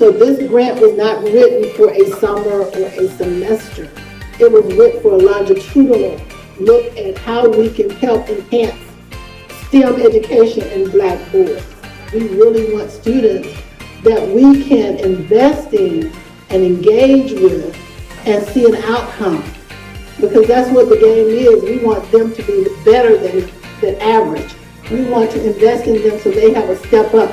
So this grant was not written for a summer or a semester. It was written for a longitudinal look at how we can help enhance STEM education in Black boys. We really want students that we can invest in and engage with and see an outcome. Because that's what the game is. We want them to be better than average. We want to invest in them so they have a step up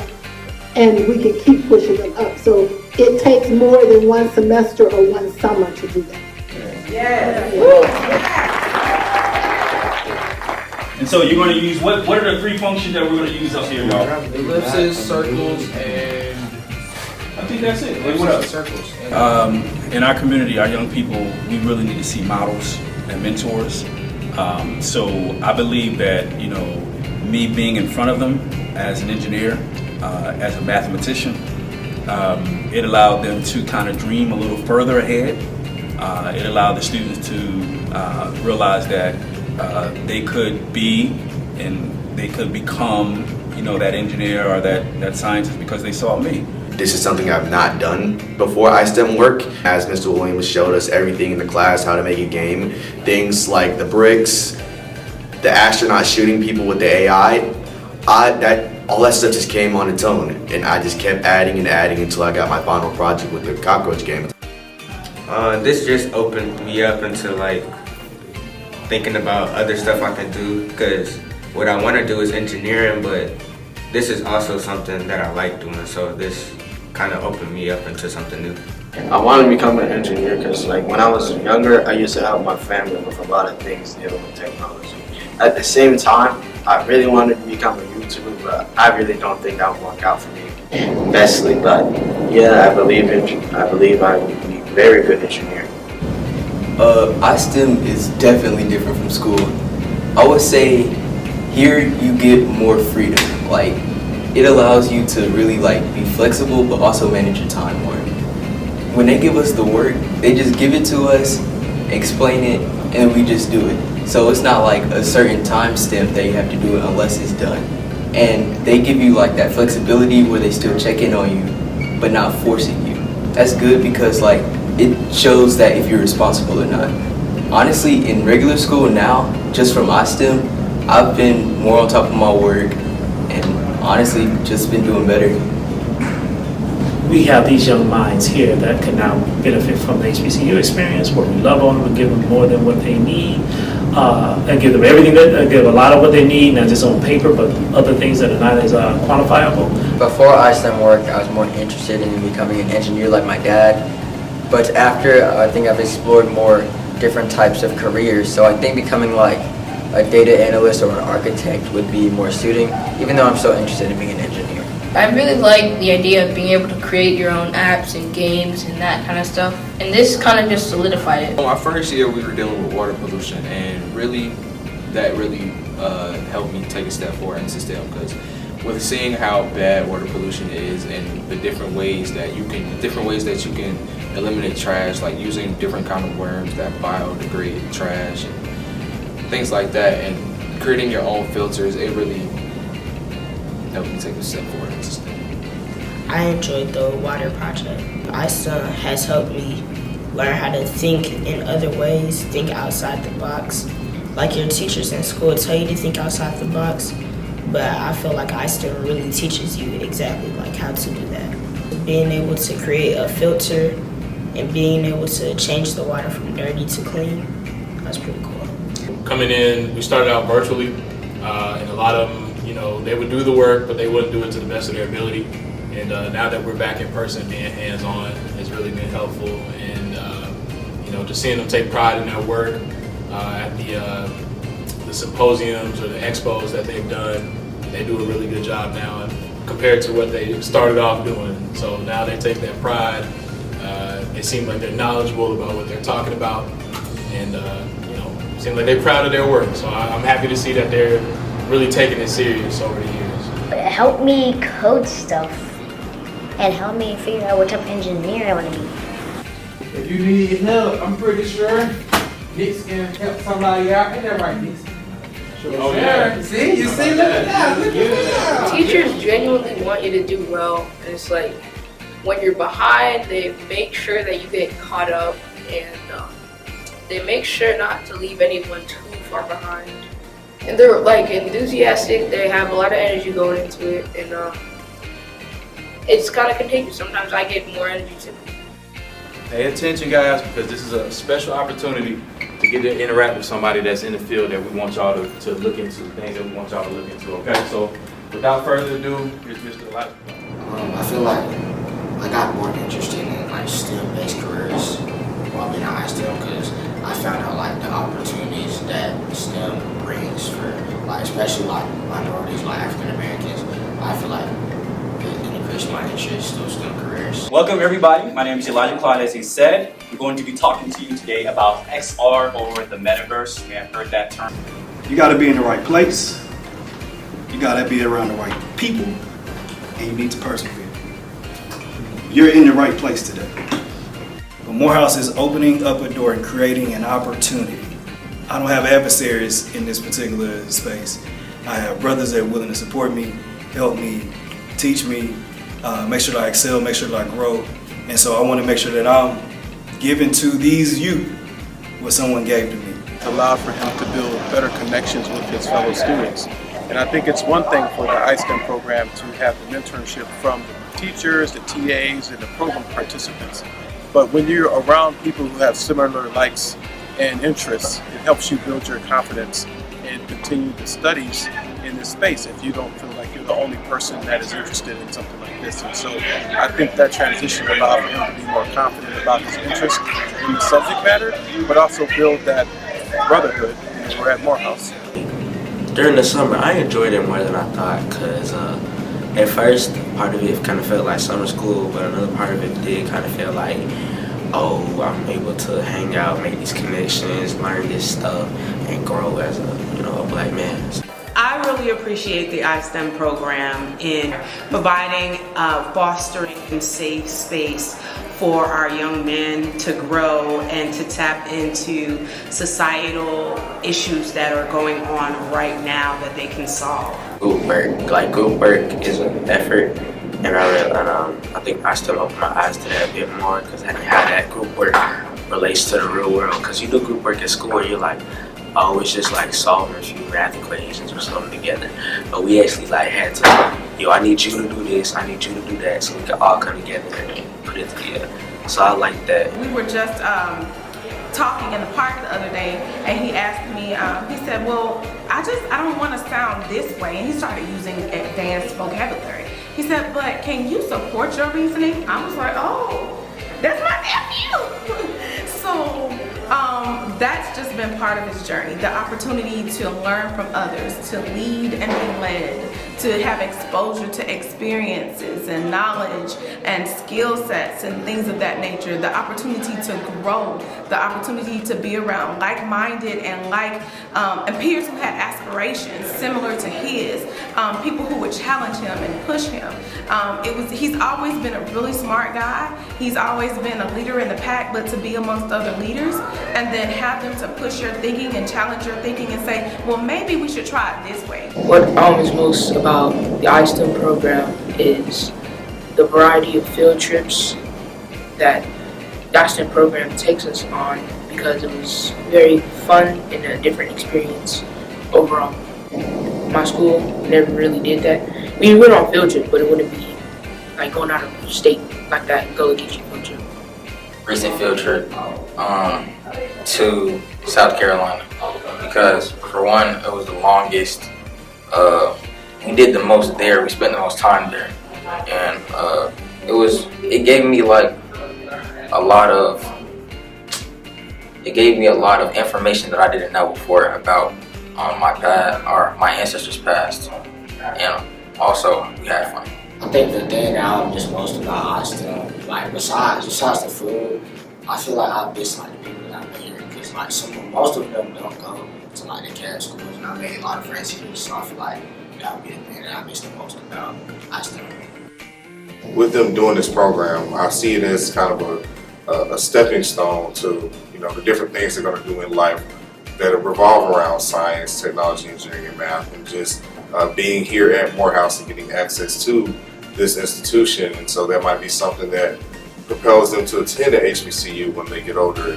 and we can keep pushing them up. So it takes more than one semester or one summer to do that. And so you're going to use, what are the three functions that we're going to use up here, y'all? Ellipses, circles, and I think that's it. Like, what else? Circles. In our community, our young people, we really need to see models and mentors. So I believe that, you know, me being in front of them as an engineer, as a mathematician, it allowed them to kind of dream a little further ahead. It allowed the students to realize that they could be and they could become, you know, that engineer or that scientist because they saw me. This is something I've not done before iSTEM-Work. As Mr. Williams showed us everything in the class, how to make a game, things like the bricks, the astronaut shooting people with the AI, all that stuff just came on its own, and I just kept adding and adding until I got my final project with the cockroach game. This just opened me up into like thinking about other stuff I can do, because what I want to do is engineering, but this is also something that I like doing, so this kind of opened me up into something new. I wanted to become an engineer because, like, when I was younger, I used to help my family with a lot of things dealing with technology. At the same time, I really wanted to become a YouTuber, but I really don't think that would work out for me bestly. But yeah, I believe I will be a very good engineer. iSTEM is definitely different from school. I would say here you get more freedom. Like, it allows you to really like be flexible, but also manage your time more. When they give us the work, they just give it to us, explain it, and we just do it. So it's not like a certain time stamp that you have to do it unless it's done. And they give you like that flexibility where they still check in on you, but not forcing you. That's good because like it shows that if you're responsible or not. Honestly, in regular school now, just from iSTEM, I've been more on top of my work and honestly just been doing better. We have these young minds here that can now benefit from the HBCU experience, where we love on them and give them more than what they need, and give them everything, give a lot of what they need, not just on paper, but other things that are not as quantifiable. Before iSTEM-Work, I was more interested in becoming an engineer like my dad, but after, I think I've explored more different types of careers, so I think becoming like a data analyst or an architect would be more suiting, even though I'm so interested in being an engineer. I really like the idea of being able to create your own apps and games and that kind of stuff, and this kind of just solidified it. Our first year we were dealing with water pollution, and that really helped me take a step forward into STEM, because with seeing how bad water pollution is and the different ways that you can eliminate trash, like using different kind of worms that biodegrade trash and things like that, and creating your own filters, it really helped me take a step forward into STEM. I enjoyed the water project. iSTEM has helped me learn how to think in other ways, think outside the box. Like your teachers in school tell you to think outside the box, but I feel like iSTEM really teaches you exactly like how to do that. Being able to create a filter and being able to change the water from dirty to clean, that's pretty cool. Coming in, we started out virtually, and a lot of them, you know, they would do the work, but they wouldn't do it to the best of their ability. And now that we're back in person, being hands-on has really been helpful. And you know, just seeing them take pride in their work at the symposiums or the expos that they've done, they do a really good job now compared to what they started off doing. So now they take that pride. It seems like they're knowledgeable about what they're talking about, and you know, it seems like they're proud of their work. So I'm happy to see that they're really taking it serious over the years. It helped me code stuff and helped me figure out what type of engineer I want to be. If you need help, I'm pretty sure Nick's can help somebody out. Ain't that right, Nick? Oh, yeah. See, you see, look at that, look at that. Teachers genuinely want you to do well, and it's like, when you're behind, they make sure that you get caught up, and they make sure not to leave anyone too far behind. And they're like enthusiastic. They have a lot of energy going into it, and it's kind of contagious. Sometimes I get more energy too. Pay attention, guys, because this is a special opportunity to get to interact with somebody that's in the field that we want y'all to look into, things that we want y'all to look into, okay? So, without further ado, here's Mr. Elijah. I feel like I got more interested in like STEM-based careers while being at iSTEM because I found out like the opportunities that STEM brings for like especially like minorities, like African Americans. I feel like it increased my interest in those STEM careers. Welcome everybody, my name is Elijah Clyde. As he said, we're going to be talking to you today about XR or the metaverse. You may have heard that term. You gotta be in the right place, you gotta be around the right people, and you need to persevere. You're in the right place today. But Morehouse is opening up a door and creating an opportunity. I don't have adversaries in this particular space. I have brothers that are willing to support me, help me, teach me, make sure that I excel, make sure that I grow. And so I want to make sure that I'm giving to these youth what someone gave to me. Allowed for him to build better connections with his fellow students. And I think it's one thing for the iSTEM program to have the mentorship from the teachers, the TAs, and the program participants. But when you're around people who have similar likes and interests, it helps you build your confidence and continue the studies in this space if you don't feel like you're the only person that is interested in something like this. And so I think that transition allowed for him to be more confident about his interest in the subject matter, but also build that brotherhood. We're at Morehouse. During the summer, I enjoyed it more than I thought because at first, part of it kind of felt like summer school, but another part of it did kind of feel like, oh, I'm able to hang out, make these connections, learn this stuff, and grow as a black man. I really appreciate the iSTEM program in providing, fostering a safe space for our young men to grow and to tap into societal issues that are going on right now that they can solve. Group work is an effort, and I think iSTEM opened my eyes to that a bit more because I how that group work relates to the real world. Because you do group work at school and you're like, oh, it's just like solving a few math equations or something together. But we actually had to, I need you to do this, I need you to do that, so we can all come together and put it together. So I like that. We were just talking in the park the other day, and he asked me, he said, well, I don't want to sound this way, and he started using advanced vocabulary. He said, but can you support your reasoning? I was like, oh, that's my nephew. So that's just been part of his journey, the opportunity to learn from others, to lead and be led, to have exposure to experiences and knowledge and skill sets and things of that nature, the opportunity to grow, the opportunity to be around like-minded and peers who had aspirations similar to his, people who would challenge him and push him. He's always been a really smart guy. He's always been a leader in the pack, but to be amongst other leaders and then have them to push your thinking and challenge your thinking and say, well, maybe we should try it this way. What is most about the iSTEM program is the variety of field trips that the iSTEM program takes us on, because it was very fun and a different experience overall. My school never really did that. We went on field trips, but it wouldn't be like going out of state like that Gullah Geechee field trip. Recent field trip to South Carolina, because for one, it was the longest. We did the most there. We spent the most time there, and it gave me a lot of information that I didn't know before about my past or my ancestors' past, and also we had fun. I think the thing that I miss most about iSTEM, besides the food, I feel like I miss the people that I met here, because most of them don't go to the CAD schools, and I made a lot of friends here, so I feel like that would be the thing that I miss the most about iSTEM. With them doing this program, I see it as kind of a stepping stone to the different things they're going to do in life that revolve around science, technology, engineering, and math, and just being here at Morehouse and getting access to this institution, and so that might be something that propels them to attend a HBCU when they get older.